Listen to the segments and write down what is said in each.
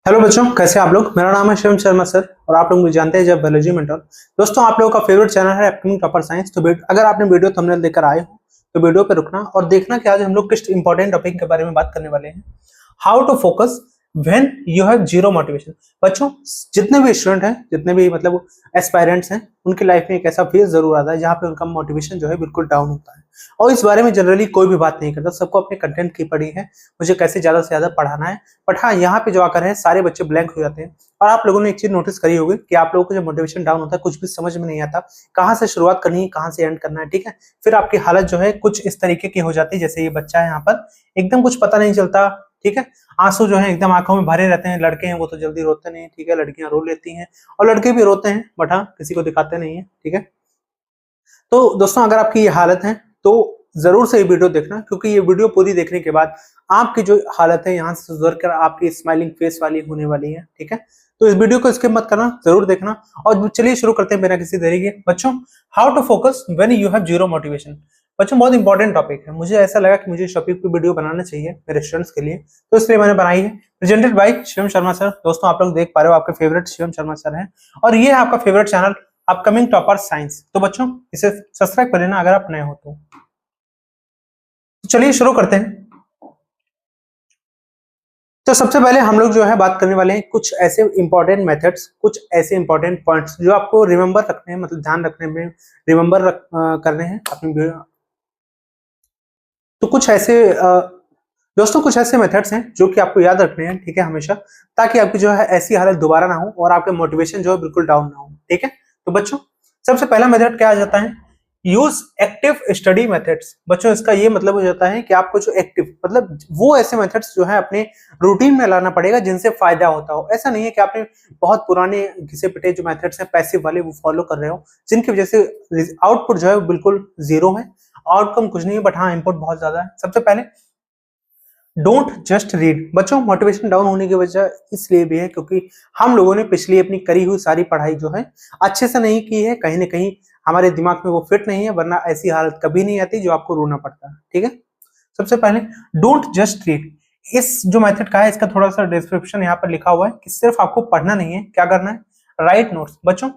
Hello बच्चों, कैसे आप लोग। मेरा नाम है शिवम शर्मा सर और आप लोग मुझे जानते हैं जब बायोलॉजी मेंटर। दोस्तों, आप लोगों का फेवरेट चैनल है अपकमिंग टॉपर साइंस। तो अगर आपने वीडियो थंबनेल देखकर आए हो तो वीडियो पे रुकना और देखना कि आज हम लोग किस इंपॉर्टेंट टॉपिक के बारे में बात करने वाले हैं। How to focus when you have zero motivation. बच्चों, जितने भी स्टूडेंट हैं, जितने भी मतलब एस्पायरेंट्स हैं, उनकी लाइफ में एक ऐसा फेज जरूर आता है जहाँ पे उनका मोटिवेशन जो है बिल्कुल डाउन होता है। और इस बारे में जनरली कोई भी बात नहीं करता, सबको अपने कंटेंट की पड़ी है, मुझे कैसे ज्यादा से ज्यादा पढ़ाना है। बट हाँ, यहाँ पे जो आकर है सारे बच्चे ब्लैंक हो जाते हैं। और आप लोगों ने एक चीज नोटिस करी होगी कि आप लोगों को जब मोटिवेशन डाउन होता है कुछ भी समझ में नहीं आता, कहाँ से शुरुआत करनी है, कहाँ से एंड करना है। ठीक है, फिर आपकी हालत जो है कुछ इस तरीके की हो जाती है जैसे ये बच्चा है यहाँ पर, एकदम कुछ पता नहीं चलता। ठीक है, आंसू जो है एकदम आंखों में भरे रहते हैं। लड़के हैं वो तो जल्दी रोते नहीं, ठीक है, लड़कियां रो लेती हैं और लड़के भी रोते हैं, बट हाँ किसी को दिखाते नहीं है। ठीक है, तो दोस्तों अगर आपकी ये हालत है तो जरूर से ये वीडियो देखना, क्योंकि ये वीडियो पूरी देखने के बाद आपकी जो हालत है यहाँ से सुधर कर आपकी स्माइलिंग फेस वाली होने वाली है। ठीक है, तो इस वीडियो को स्किप मत करना, जरूर देखना। और चलिए शुरू करते हैं बिना किसी देरी के। बच्चों, how to focus when you have zero motivation. बच्चों, बहुत इंपॉर्टेंट टॉपिक है, मुझे ऐसा लगा कि मुझे इस टॉपिक पे वीडियो बनाना चाहिए मेरे स्टूडेंट्स के लिए, तो इसलिए मैंने बनाई है। Presented by Shivam Sharma sir. दोस्तों, आप लोग देख पा रहे हो आपके फेवरेट शिवम शर्मा सर हैं और ये है आपका favourite channel upcoming topper science. तो बच्चों, इसे सब्सक्राइब कर लेना अगर आप नए हो तो चलिए शुरू करते हैं। तो सबसे पहले हम लोग जो है बात करने वाले हैं कुछ ऐसे इंपॉर्टेंट मेथड्स, कुछ ऐसे इंपॉर्टेंट पॉइंट्स जो आपको रिमेंबर रखने हैं, मतलब ध्यान रखने में, करने हैं अपनी। तो कुछ ऐसे दोस्तों कुछ ऐसे मेथड्स हैं जो कि आपको याद रखने हैं, ठीक है, हमेशा, ताकि आपकी जो है ऐसी हालत दोबारा ना हो और आपके मोटिवेशन जो है बिल्कुल डाउन ना हो। ठीक है, तो बच्चों सबसे पहला मेथड क्या आ जाता है, यूज एक्टिव स्टडी मेथड्स। बच्चों, इसका ये मतलब हो जाता है कि आपको जो एक्टिव मतलब वो ऐसे मेथड्स जो है अपने रूटीन में लाना पड़ेगा जिनसे फायदा होता हो। ऐसा नहीं है कि आपने बहुत पुराने घिसे पिटे जो मेथड्स हैं पैसिव वाले वो फॉलो कर रहे हो, जिनकी वजह से आउटपुट जो है बिल्कुल जीरो है, आउटकम कुछ नहीं है, बट हाँ इनपुट बहुत ज्यादा है। सबसे पहले डोंट जस्ट रीड। बच्चों, मोटिवेशन डाउन होने की वजह इसलिए भी है क्योंकि हम लोगों ने पिछली अपनी करी हुई सारी पढ़ाई जो है अच्छे से नहीं की है, कहीं ना कहीं हमारे दिमाग में वो फिट नहीं है, वरना ऐसी हालत कभी नहीं आती जो आपको रोना पड़ता है। ठीक है, सबसे पहले डोंट जस्ट रीड। इस जो मेथड का है इसका थोड़ा सा डिस्क्रिप्शन यहाँ पर लिखा हुआ है कि सिर्फ आपको पढ़ना नहीं है, क्या करना है, राइट नोट्स। बच्चों,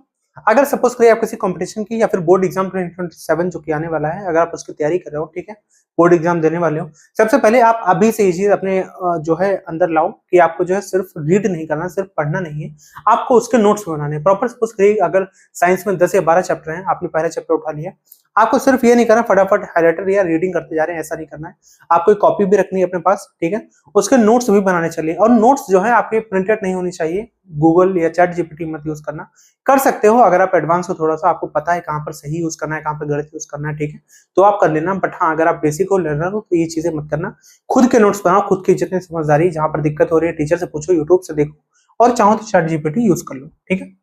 अगर सपोज करिए आप किसी कंपटीशन की या फिर बोर्ड एग्जाम 2027 जो कि आने वाला है, अगर आप उसकी तैयारी कर रहे हो, ठीक है, बोर्ड एग्जाम देने वाले हो, सबसे पहले आप अभी से ये चीज अपने जो है अंदर लाओ कि आपको जो है सिर्फ रीड नहीं करना, सिर्फ पढ़ना नहीं है, आपको उसके नोट्स बनाने प्रॉपर। सपोज करिए अगर साइंस में 10 या 12 चैप्टर हैं, आपने पहला चैप्टर उठा लिया, आपको सिर्फ ये नहीं करना फटाफट हाईलाइटर या रीडिंग करते जा रहे हैं, ऐसा नहीं करना है। आपको एक कॉपी भी रखनी है अपने पास, ठीक है, उसके नोट्स भी बनाने चाहिए। और नोट्स जो है आपके प्रिंटेड नहीं होनी चाहिए, गूगल या चैट जीपीटी मत यूज करना। कर सकते हो अगर आप एडवांस हो, थोड़ा सा आपको पता है कहाँ पर सही यूज करना है, कहाँ पर गलत यूज करना है, ठीक है, तो आप कर लेना। बट हाँ, अगर आप बेसिक हो लर्नर हो तो ये चीजें मत करना। खुद के नोट्स बनाओ, खुद की जितनी समझदारी, जहां पर दिक्कत हो रही है टीचर से पूछो, यूट्यूब से देखो, और चाहो तो चैट जीपीटी यूज कर लो। ठीक है,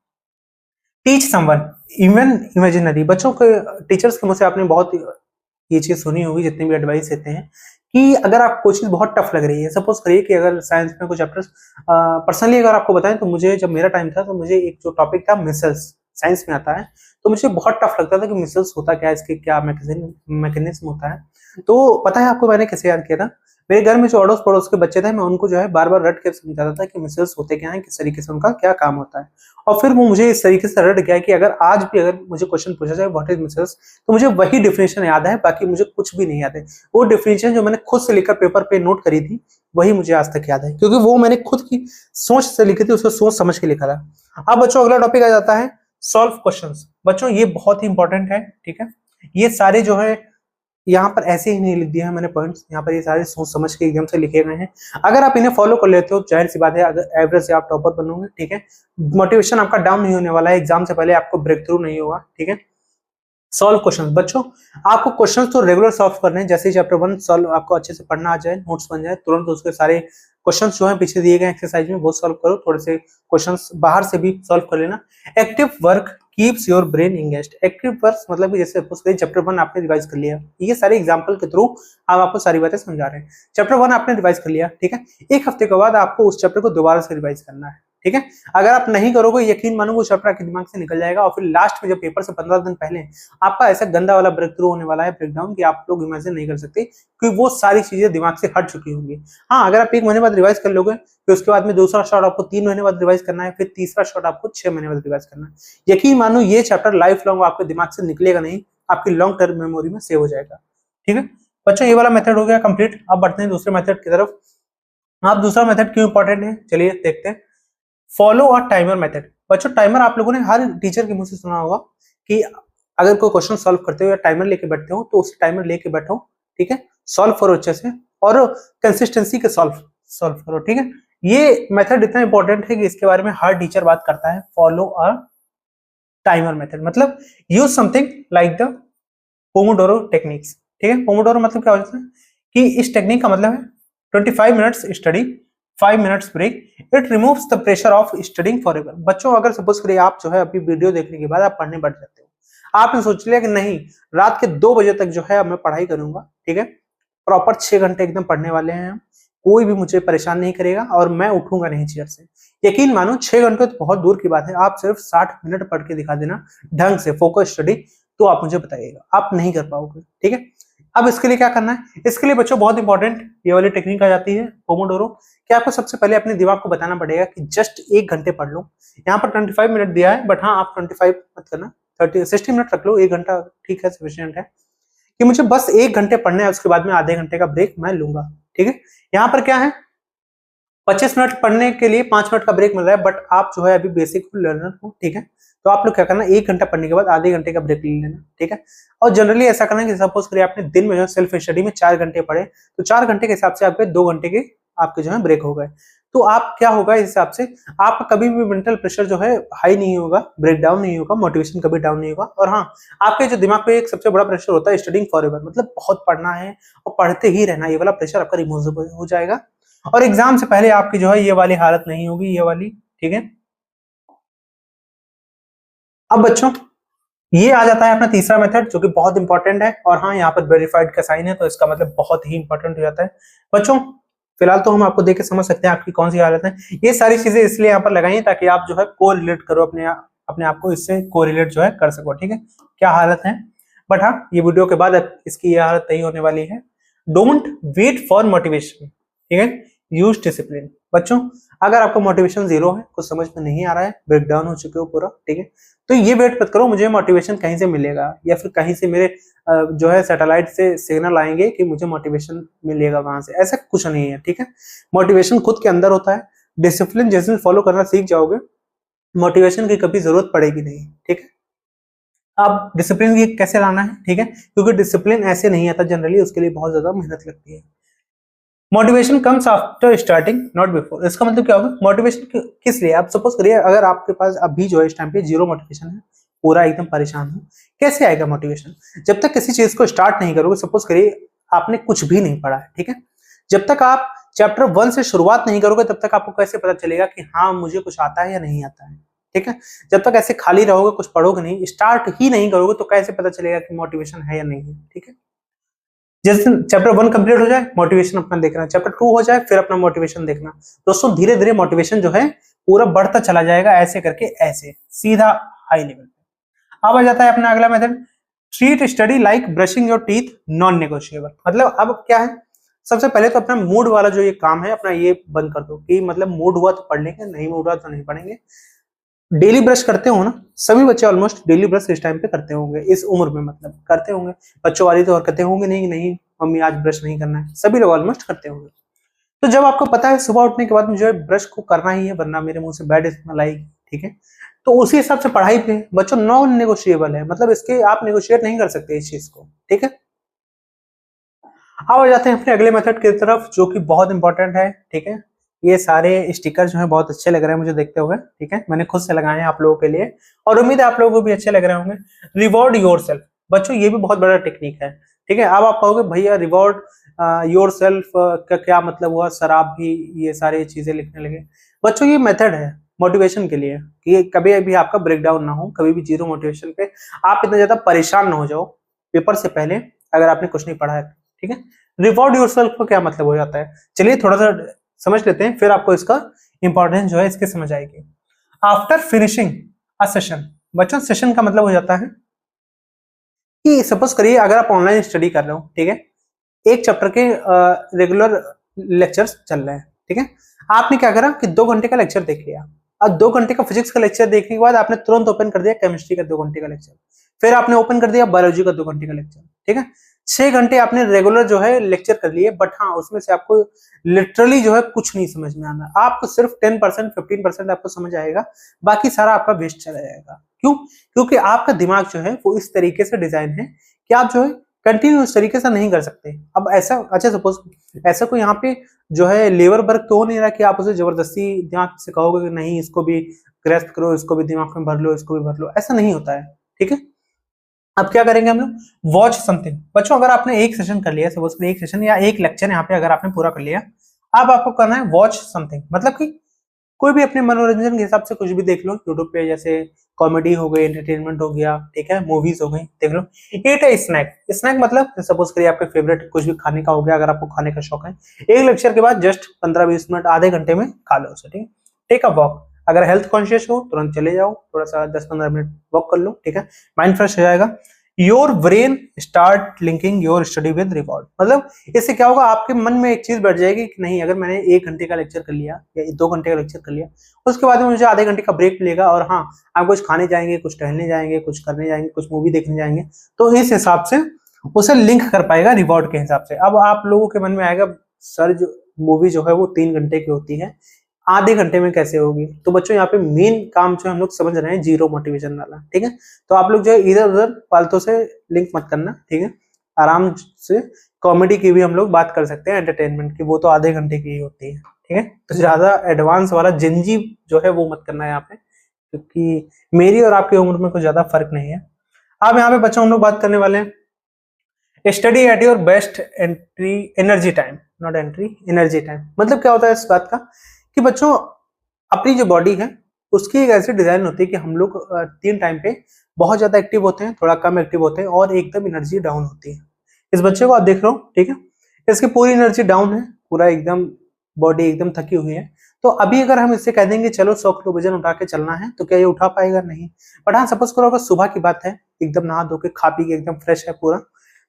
टीच समवन इवन इमेजिनरी। बच्चों के टीचर्स के मुझसे आपने बहुत ये चीज सुनी होगी, जितने भी एडवाइस देते हैं कि अगर आप कोई चीज बहुत टफ लग रही है, सपोज करिए कि अगर साइंस में कुछ चैप्टर्स, पर्सनली अगर आपको बताएं तो मुझे जब मेरा टाइम था तो मुझे एक जो टॉपिक था मिसल्स, साइंस में आता है, तो मुझे बहुत टफ लगता था कि मिसल्स होता क्या है, इसके क्या मैकेनिज्म होता है। तो पता है आपको मैंने कैसे याद किया था, मेरे घर में जो अड़ोस पड़ोस के बच्चे थे, मैं उनको जो है बार बार रट के समझाता था कि मिसल्स होते क्या है, किस तरीके से उनका क्या काम होता है। और फिर वो मुझे इस तरीके से रट गया कि अगर आज भी अगर मुझे क्वेश्चन पूछा जाए व्हाट इज मिसल्स, तो मुझे वही डिफिनेशन याद है, बाकी मुझे कुछ भी नहीं याद है। वो डिफिनेशन जो मैंने खुद से लिखकर पेपर पे नोट करी थी वही मुझे आज तक याद है, क्योंकि वो मैंने खुद की सोच से लिखी थी, उसको सोच समझ के लिखा था। अब बच्चों अगला टॉपिक आ जाता है सॉल्व क्वेश्चंस। बच्चों ये बहुत ही इंपॉर्टेंट है, ठीक है, ये सारे जो है यहाँ पर ऐसे ही नहीं लिख दिया है मैंने पॉइंट्स, यहाँ पर ये सारे सोच समझ के एकदम से लिखे गए हैं। अगर आप इन्हें फॉलो कर लेते हो, जाहिर सी बात है अगर एवरेज से आप टॉपर बनोगे, ठीक है, मोटिवेशन आपका डाउन नहीं होने वाला है, एग्जाम से पहले आपको ब्रेक थ्रू नहीं होगा। ठीक है, सॉल्व क्वेश्चन। बच्चों आपको क्वेश्चन तो रेगुलर सॉल्व करने हैं, जैसे ही चैप्टर 1 सॉल्व आपको अच्छे से पढ़ना आ जाए, नोट्स बन जाए, तुरंत उसके सारे क्वेश्चन जो है पीछे दिए गए एक्सरसाइज में वो सॉल्व करो, थोड़े से क्वेश्चंस बाहर से भी सॉल्व कर लेना। Active work keeps your brain engaged. Active work मतलब कि जैसे चैप्टर 1 आपने रिवाइज कर लिया, ये सारे एग्जांपल के थ्रू हम आपको सारी बातें समझा रहे हैं। चैप्टर 1 आपने रिवाइज कर लिया, ठीक है, एक हफ्ते के बाद आपको उस चैप्टर को दोबारा से रिवाइज करना है, ठीक है। अगर आप नहीं करोगे, यकीन मानो वो चैप्टर आपके दिमाग से निकल जाएगा और फिर लास्ट में जब पेपर से 15 दिन पहले आपका ऐसा गंदा वाला ब्रेक थ्रू होने वाला है, ब्रेकडाउन, कि आप लोग इमेजिन नहीं कर सकते कि वो सारी चीजें दिमाग से हट चुकी होंगी। हाँ, अगर आप 1 महीने बाद रिवाइज कर लोगे, फिर उसके बाद में दूसरा शॉट आपको 3 महीने बाद रिवाइज करना है, फिर तीसरा शॉट आपको 6 महीने बाद रिवाइज करना है। यकीन मानो ये चैप्टर लाइफ लॉन्ग आपके दिमाग से निकलेगा नहीं, आपकी लॉन्ग टर्म मेमोरी में सेव हो जाएगा। ठीक है बच्चों, ये वाला मेथड हो गया कंप्लीट। अब बढ़ते हैं दूसरे मेथड की तरफ। आप दूसरा मेथड क्यों इंपॉर्टेंट है, चलिए देखते हैं। Follow a timer method. बच्चों, टाइमर आप लोगों ने हर टीचर के मुंह से सुना होगा कि अगर कोई क्वेश्चन सॉल्व करते हो या टाइमर लेके बैठते हो तो उस टाइमर लेके बैठो, ठीक है, सॉल्व करो अच्छे से और कंसिस्टेंसी के सॉल्व करो। ठीक है, ये मेथड इतना इंपॉर्टेंट है कि इसके बारे में हर टीचर बात करता है। फॉलो अ टाइमर मेथड मतलब use something like the Pomodoro techniques. ठीक है, पोमोडोरो मतलब क्या होता है कि इस टेक्निक का मतलब है 25 minutes study, 5 minutes break, it removes the pressure of studying forever. बच्चों, अगर सपोज करिए आप जो है अभी वीडियो देखने के बाद आप पढ़ने बैठ जाते हो, आपने सोच लिया कि नहीं, रात के 2 बजे तक जो है अब मैं पढ़ाई करूंगा, ठीक है, प्रॉपर 6 घंटे एकदम पढ़ने वाले हैं, कोई भी मुझे परेशान नहीं करेगा और मैं उठूंगा नहीं चेयर से। यकीन मानो 6 घंटे तो बहुत दूर की बात है, आप सिर्फ 60 मिनट पढ़ के दिखा देना ढंग से, फोकस स्टडी, तो आप मुझे बताइएगा, आप नहीं कर पाओगे। ठीक है, अब इसके लिए क्या करना है, इसके लिए बच्चों बहुत इंपॉर्टेंट ये वाली टेक्निक आ जाती है पोमोडोरो, कि आपको सबसे पहले अपने दिमाग को बताना पड़ेगा कि जस्ट 1 घंटे पढ़ लो। यहाँ पर 25 मिनट दिया है, बट हाँ आप 25 मत करना, 60 मिनट रख लो, 1 घंटा ठीक है, सफिशिएंट है, कि मुझे बस 1 घंटे पढ़ना है, उसके बाद में आधे घंटे का ब्रेक मैं लूंगा। ठीक है, यहाँ पर क्या है, 25 मिनट पढ़ने के लिए 5 मिनट का ब्रेक मिल रहा है, बट आप जो है अभी बेसिक लर्नर हो, ठीक है, तो आप लोग क्या करना, 1 घंटा पढ़ने के बाद आधे घंटे का ब्रेक ले लेना। ठीक है, और जनरली ऐसा करना कि सपोज करिए आपने दिन में जो सेल्फ स्टडी में 4 घंटे पढ़े, तो 4 घंटे के हिसाब से आपके 2 घंटे के आपके जो है ब्रेक हो गए, तो आप क्या होगा इस हिसाब से, आपका कभी भी मेंटल प्रेशर जो है हाई नहीं होगा, ब्रेक डाउन नहीं होगा, मोटिवेशन कभी डाउन नहीं होगा। और हाँ, आपके जो दिमाग पे एक सबसे बड़ा प्रेशर होता है स्टडिंग फॉरएवर, मतलब बहुत पढ़ना है और पढ़ते ही रहना, ये वाला प्रेशर आपका रिमूव हो जाएगा और एग्जाम से पहले आपकी जो है ये वाली हालत नहीं होगी, ये वाली। ठीक है, अब बच्चों ये आ जाता है अपना तीसरा मेथड जो कि बहुत इंपॉर्टेंट है, और हाँ यहाँ पर वेरीफाइड का साइन है तो इसका मतलब बहुत ही इंपॉर्टेंट हो जाता है। बच्चों फिलहाल तो हम आपको देख के समझ सकते हैं आपकी कौन सी हालत है, ये सारी चीजें इसलिए यहाँ पर लगाई हैं ताकि आप जो है को रिलेट करो, अपने आप को इससे को रिलेट जो है कर सको। ठीक है, क्या हालत है, बट हाँ ये वीडियो के बाद इसकी ये हालत नहीं होने वाली है। डोंट वेट फॉर मोटिवेशन, ठीक है, यूज डिसिप्लिन। बच्चों अगर आपका मोटिवेशन 0 है, कुछ समझ में नहीं आ रहा है, ब्रेक डाउन हो चुके हो पूरा, ठीक है, तो ये वेट मत करो मुझे मोटिवेशन कहीं से मिलेगा या फिर कहीं से मेरे जो है सैटेलाइट से सिग्नल आएंगे कि मुझे मोटिवेशन मिलेगा वहां से, ऐसा कुछ नहीं है। ठीक है, मोटिवेशन खुद के अंदर होता है, डिसिप्लिन जिस दिन फॉलो करना सीख जाओगे, मोटिवेशन की कभी जरूरत पड़ेगी नहीं। ठीक है, अब डिसिप्लिन की कैसे लाना है, ठीक है, क्योंकि डिसिप्लिन ऐसे नहीं आता जनरली, उसके लिए बहुत ज्यादा मेहनत लगती है। Motivation comes after starting not before. इसका मतलब क्या होगा, मोटिवेशन किस लिए, आप सपोज करिए अगर आपके पास अभी जो है इस टाइम पे 0 मोटिवेशन है, पूरा एकदम परेशान हो, कैसे आएगा मोटिवेशन, जब तक किसी चीज को स्टार्ट नहीं करोगे। सपोज करिए आपने कुछ भी नहीं पढ़ा है, ठीक है, जब तक आप चैप्टर 1 से शुरुआत नहीं करोगे तब तक आपको कैसे पता चलेगा कि हाँ मुझे कुछ आता है या नहीं आता है। ठीक है, जब तक ऐसे खाली रहोगे, कुछ पढ़ोगे नहीं, स्टार्ट ही नहीं करोगे, तो कैसे पता चलेगा कि मोटिवेशन है या नहीं है। ठीक है, जिस दिन चैप्टर 1 कंप्लीट हो जाए, मोटिवेशन अपना देखना, चैप्टर 2 हो जाए, फिर अपना मोटिवेशन देखना। दोस्तों धीरे धीरे मोटिवेशन जो है पूरा बढ़ता चला जाएगा, ऐसे करके ऐसे सीधा हाई लेवल पे। अब आ जाता है अपना अगला method, treat study like brushing your teeth, non negotiable. मतलब अब क्या है, सबसे पहले तो अपना मूड वाला जो ये काम है अपना ये बंद कर दो, कि मतलब मूड हुआ तो पढ़ लेंगे, नहीं मूड हुआ तो नहीं पढ़ेंगे। डेली ब्रश करते हो ना, सभी बच्चे ऑलमोस्ट डेली ब्रश इस टाइम पे करते होंगे, इस उम्र में मतलब करते होंगे, बच्चों वाली तो हरकतें होंगे नहीं, नहीं मम्मी आज ब्रश नहीं करना है, सभी लोग ऑलमोस्ट करते होंगे। तो जब आपको पता है सुबह उठने के बाद मुझे ब्रश को करना ही है वरना मेरे मुंह से बैड स्मेल आएगी, ठीक है, तो उसी हिसाब से पढ़ाई पे बच्चों नॉन नेगोशिएबल है, मतलब इसके आप नेगोशिएट नहीं कर सकते इस चीज को। ठीक है, अब आ जाते हैं अपने अगले मेथड की तरफ जो कि बहुत इंपॉर्टेंट है। ठीक है, ये सारे स्टिकर जो है बहुत अच्छे लग रहे हैं मुझे देखते हुए, ठीक है, मैंने खुद से लगाए हैं आप लोगों के लिए और उम्मीद है आप लोगों को भी अच्छे लग रहे होंगे। रिवॉर्ड योरसेल्फ, बच्चों ये भी बहुत बड़ा टेक्निक है। ठीक है, अब आप कहोगे भैया रिवॉर्ड योरसेल्फ का क्या मतलब हुआ, सर आप भी ये सारी चीजें लिखने लगे। बच्चों ये मेथड है मोटिवेशन के लिए कि कभी भी आपका ब्रेकडाउन ना हो, कभी भी 0 मोटिवेशन पे आप इतना ज्यादा परेशान ना हो जाओ पेपर से पहले अगर आपने कुछ नहीं पढ़ा है। ठीक है, रिवॉर्ड योरसेल्फ का क्या मतलब हो जाता है, चलिए थोड़ा सा समझ लेते हैं, फिर आपको इसका इंपॉर्टेंस जो है इसकी समझ आएगी। आफ्टर फिनिशिंग अ सेशन, बच्चों सेशन का मतलब हो जाता है कि सपोज करिए अगर आप ऑनलाइन स्टडी कर रहे हो, ठीक है, एक चैप्टर के रेगुलर लेक्चर्स चल रहे हैं, ठीक है, आपने क्या करा कि 2 घंटे का लेक्चर देख लिया। अब 2 घंटे का फिजिक्स का लेक्चर देखने के बाद आपने तुरंत ओपन कर दिया केमिस्ट्री का 2 घंटे का लेक्चर, फिर आपने ओपन कर दिया बायोलॉजी का 2 घंटे का लेक्चर, ठीक है। 6 घंटे आपने रेगुलर जो है लेक्चर कर लिए, बट हाँ उसमें से आपको लिटरली जो है कुछ नहीं समझ में आना, आपको सिर्फ 10% 15% आपको समझ आएगा, बाकी सारा आपका वेस्ट चला जाएगा। क्यों? क्योंकि आपका दिमाग जो है वो इस तरीके से डिजाइन है कि आप जो है कंटिन्यू इस तरीके से नहीं कर सकते। अब ऐसा, अच्छा सपोज ऐसा कोई यहाँ पे जो है लेबर वर्क तो हो नहीं रहा कि आप उसे जबरदस्ती दिमाग से कहोगे कि नहीं इसको भी ग्रेस्प करो, इसको भी दिमाग में भर लो, इसको भी भर लो, ऐसा नहीं होता है, ठीक है। अब क्या करेंगे हम लोग, वॉच समथिंग। बच्चों अगर आपने एक सेशन कर लिया, सपोज एक सेशन या एक लेक्चर यहाँ पे अगर आपने पूरा कर लिया, अब आपको करना है वॉच समथिंग, मतलब कि कोई भी अपने मनोरंजन के हिसाब से कुछ भी देख लो यूट्यूब पे, जैसे कॉमेडी हो गई, एंटरटेनमेंट हो गया, ठीक है, मूवीज हो गई, देख लो। ईट है स्नैक, स्नैक मतलब सपोज करिए आपके फेवरेट कुछ भी खाने का हो गया, अगर आपको खाने का शौक है, एक लेक्चर के बाद जस्ट 15-20 मिनट आधे घंटे में खा लो उसे, ठीक है। टेक अ वॉक, अगर हेल्थ कॉन्शियस हो तुरंत चले जाओ, थोड़ा सा 10-15 मिनट वॉक कर लो, ठीक है, माइंड फ्रेश हो जाएगा। Your brain start linking your study with reward, मतलब इससे क्या होगा, आपके मन में एक चीज बैठ जाएगी कि नहीं अगर मैंने 1 घंटे का लेक्चर कर लिया या 2 घंटे का लेक्चर कर लिया, उसके बाद में मुझे आधे घंटे का ब्रेक मिलेगा, और हाँ आप कुछ खाने जाएंगे, कुछ टहलने जाएंगे, कुछ करने जाएंगे, कुछ मूवी देखने जाएंगे, तो इस हिसाब से उसे लिंक कर पाएगा रिवॉर्ड के हिसाब से। अब आप लोगों के मन में आएगा सर जो मूवी जो है वो 3 घंटे की होती है, आधे घंटे में कैसे होगी? तो बच्चों यहाँ पे मेन काम जो हम लोग समझ रहे हैं जीरो मोटिवेशन वाला, ठीक है। तो आप लोग जो है इधर उधर फालतू से लिंक मत करना, ठीक है। आराम से कॉमेडी की भी हम लोग बात कर सकते हैं, एंटरटेनमेंट की, वो तो आधे घंटे की ही होती है, ठीक है। तो ज्यादा एडवांस वाला जिंजी जो है वो मत करना है यहाँ पे, क्योंकि मेरी और आपकी उम्र में कुछ ज्यादा फर्क नहीं है। अब यहाँ पे बच्चों हम लोग बात करने वाले हैं study at your best entry energy time, not entry energy time. मतलब क्या होता है इस बात का कि बच्चों अपनी जो बॉडी है उसकी एक ऐसी डिजाइन होती है कि हम लोग 3 टाइम पे बहुत ज्यादा एक्टिव होते हैं, थोड़ा कम एक्टिव होते हैं, और एकदम एनर्जी डाउन होती है। इस बच्चे को आप देख रहे हो, ठीक है, इसकी पूरी एनर्जी डाउन है, पूरा एकदम बॉडी एकदम थकी हुई है। तो अभी अगर हम इससे कह देंगे चलो 100 किलो वजन उठा के चलना है, तो क्या ये उठा पाएगा? नहीं। बट हाँ सपोज करो अगर सुबह की बात है, एकदम नहा धो के खा पी के एकदम फ्रेश है पूरा,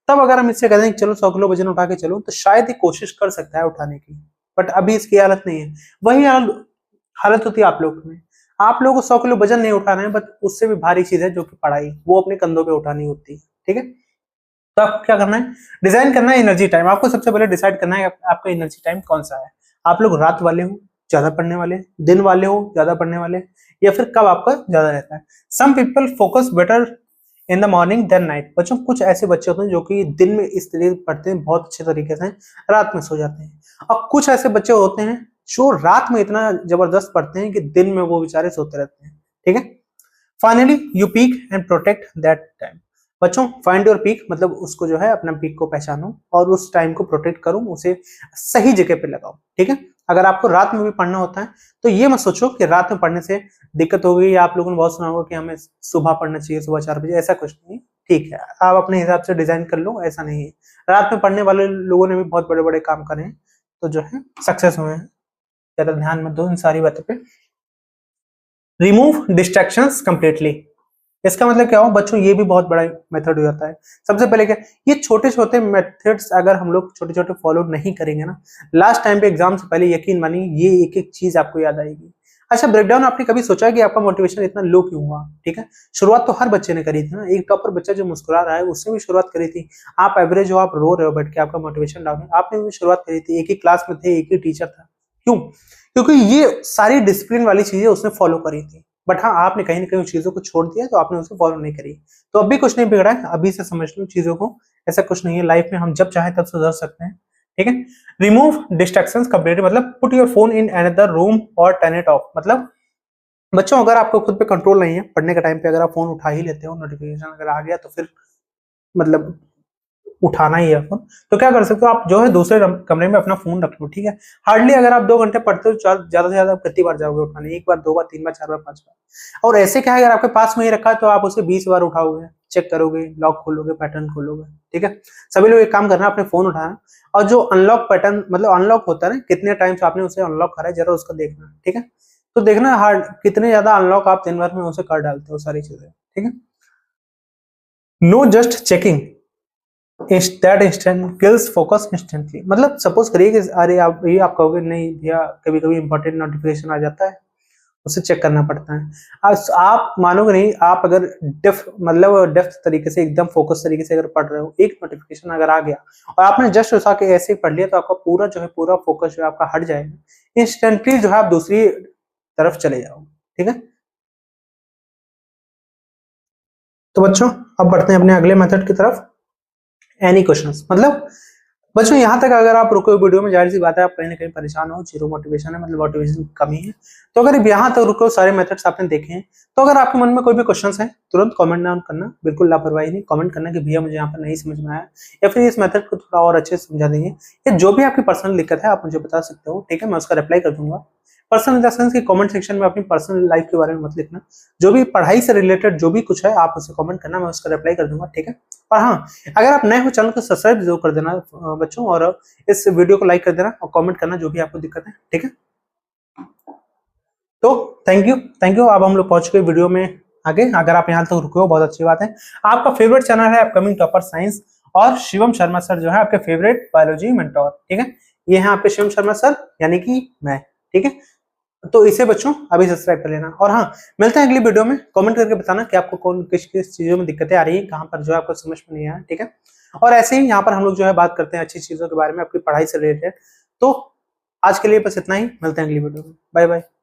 तब अगर हम इससे कह देंगे चलो 100 किलो वजन उठा के चलो, तो शायद ये कोशिश कर सकता है उठाने की, बट अभी इसकी हालत नहीं है। वही हालत होती है आप लोग में, आप लोगों को 100 किलो वजन नहीं उठाना है, बट उससे भी भारी चीज है जो कि पढ़ाई, वो अपने कंधों पे उठानी होती है, ठीक है। तो आपको क्या करना है, डिजाइन करना है एनर्जी टाइम। आपको सबसे पहले डिसाइड करना है आपका एनर्जी टाइम कौन सा है। आप लोग रात वाले हो ज्यादा पढ़ने वाले, दिन वाले हो ज्यादा पढ़ने वाले, या फिर कब आपका ज्यादा रहता है। Some people focus better in the morning than night. बच्चों कुछ ऐसे बच्चे होते हैं जो कि दिन में इस तरीके पढ़ते हैं बहुत अच्छे तरीके से, रात में सो जाते हैं। और कुछ ऐसे बच्चे होते हैं जो रात में इतना जबरदस्त पढ़ते हैं कि दिन में वो बेचारे सोते रहते हैं, ठीक है। Finally you peak and protect that time. बच्चों फाइंड योर पीक मतलब उसको जो है अपना पीक को पहचानो और उस टाइम को प्रोटेक्ट करो, उसे सही जगह पे लगाओ, ठीक है। अगर आपको रात में भी पढ़ना होता है तो ये मत सोचो कि रात में पढ़ने से दिक्कत होगी, या आप लोगों ने बहुत सुना होगा कि हमें सुबह पढ़ना चाहिए, सुबह 4 बजे, ऐसा कुछ नहीं, ठीक है। आप अपने हिसाब से डिजाइन कर लो, ऐसा नहीं है। रात में पढ़ने वाले लोगों ने भी बहुत बड़े बड़े काम करे हैं, तो जो है सक्सेस हुए हैं। ज्यादा ध्यान मत दो इन सारी बातों पे। Remove distractions completely. इसका मतलब क्या हो बच्चों, ये भी बहुत बड़ा मेथड हो जाता है। सबसे पहले क्या, ये छोटे छोटे मेथड्स अगर हम लोग छोटे छोटे फॉलो नहीं करेंगे ना, लास्ट टाइम पे एग्जाम से पहले यकीन मानिए ये एक एक चीज आपको याद आएगी। अच्छा ब्रेकडाउन, आपने कभी सोचा है कि आपका मोटिवेशन इतना लो क्यों हुआ? ठीक है, शुरुआत तो हर बच्चे ने करी थी ना। एक टॉपर बच्चा जो मुस्कुरा रहा है उसने भी शुरुआत करी थी। आप एवरेज हो, आप रो रहे हो बैठ के, आपका मोटिवेशन डाउन है, आपने भी शुरुआत करी थी, एक ही क्लास में थे, एक ही टीचर था। क्यों? क्योंकि ये सारी डिसिप्लिन वाली चीजें उसने फॉलो करी थी। बट हाँ आपने कहीं ना कहीं चीजों को छोड़ दिया, तो आपने उसे फॉलो नहीं करी। तो अभी कुछ नहीं बिगड़ा है, अभी से समझ लो चीजों को। ऐसा कुछ नहीं है, लाइफ में हम जब चाहे तब सुधर सकते हैं, ठीक है। रिमूव डिस्ट्रैक्शंस कंप्लीटली मतलब put your phone in another room और टर्न इट ऑफ। मतलब बच्चों अगर आपको खुद पे कंट्रोल नहीं है, पढ़ने के टाइम पे अगर आप फोन उठा ही लेते हो, नोटिफिकेशन अगर आ गया तो फिर मतलब उठाना ही है फोन, तो क्या कर सकते हो आप जो है दूसरे कमरे में अपना फोन रख लो, ठीक है। हार्डली अगर आप 2 घंटे पढ़ते हो ज्यादा से ज्यादा कितनी बार जाओगे उठाने, 1 बार 2 बार 3 बार 4 बार 5 बार। और ऐसे क्या है, अगर आपके पास में ही रखा है तो आप उसे 20 बार उठाओगे, चेक करोगे, लॉक खोलोगे, पैटर्न खोलोगे, ठीक है। सभी लोग एक काम करना, अपने फोन उठाना और जो अनलॉक पैटर्न मतलब अनलॉक होता है ना, कितने टाइम से आपने उसे अनलॉक करा है जरा उसको देखना, ठीक है। तो देखना हार्ड कितने ज्यादा अनलॉक आप दिन भर में उसे कर डालते हो सारी चीजें, ठीक है। Know just checking that instant kills focus instantly. मतलब सपोज करिए कि अरे आप कहोगे नहीं भैया कभी कभी इंपॉर्टेंट नोटिफिकेशन आ जाता है, उसे चेक करना पड़ता है। आप मानोगे नहीं, आप अगर डेप्थ तरीके से एकदम फोकस तरीके से अगर पढ़ रहे हो, एक नोटिफिकेशन अगर आ गया और आपने जस्ट उठा के ऐसे ही पढ़ लिया तो आपका पूरा जो है पूरा फोकस जो है आपका हट जाएगा, इंस्टेंटली जो है आप दूसरी तरफ चले जाओगे, ठीक है। तो बच्चों अब बढ़ते हैं अपने अगले मेथड की तरफ, एनी क्वेश्चंस। मतलब बच्चों यहाँ तक अगर आप रुके वीडियो में, जाहिर सी बात है आप कहीं ना कहीं परेशान हो, जीरो मोटिवेशन है, मतलब मोटिवेशन की कमी है। तो अगर अब यहाँ तक रुको, सारे मेथड्स आपने देखे हैं, तो अगर आपके मन में कोई भी क्वेश्चंस है तुरंत कमेंट डाउन करना, बिल्कुल लापरवाही नहीं, कमेंट करना कि भैया मुझे यहाँ पर नहीं समझ में आया, या फिर इस मेथड को थोड़ा और अच्छे से समझा देंगे, या जो भी आपकी पर्सनल दिक्कत है आप मुझे बता सकते हो, ठीक है। मैं उसका रिप्लाई कर दूंगा। पर्सनल इन द सेंस की कमेंट सेक्शन में अपनी पर्सनल लाइफ के बारे में मत लिखना, जो भी पढ़ाई से रिलेटेड जो भी कुछ है आप उसे कमेंट करना, मैं उसका रिप्लाई कर दूंगा, ठीक है। और हाँ, अगर आप नए हो चैनल को सब्सक्राइब जरूर कर देना बच्चों, और इस वीडियो को लाइक कर देना और कमेंट करना जो भी आपको दिक्कत है, ठीक है। तो थैंक यू। अब हम लोग पहुंच गए वीडियो में आगे। अगर आप यहाँ तक रुके हो बहुत अच्छी बात है। आपका फेवरेट चैनल है अपकमिंग टॉपर साइंस, और शिवम शर्मा सर जो है आपके फेवरेट बायोलॉजी मेंटोर, ठीक है। ये है आपके शिवम शर्मा सर यानी कि मैं, ठीक है। तो इसे बच्चों अभी सब्सक्राइब कर लेना। और हाँ, मिलते हैं अगली वीडियो में। कमेंट करके बताना कि आपको कौन किस किस चीजों में दिक्कतें आ रही है, कहाँ पर जो है आपको समझ में नहीं आया, ठीक है। और ऐसे ही यहाँ पर हम लोग जो है बात करते हैं अच्छी चीजों के बारे में, आपकी पढ़ाई से रिलेटेड। तो आज के लिए बस इतना ही, मिलते हैं अगली वीडियो में। Bye bye.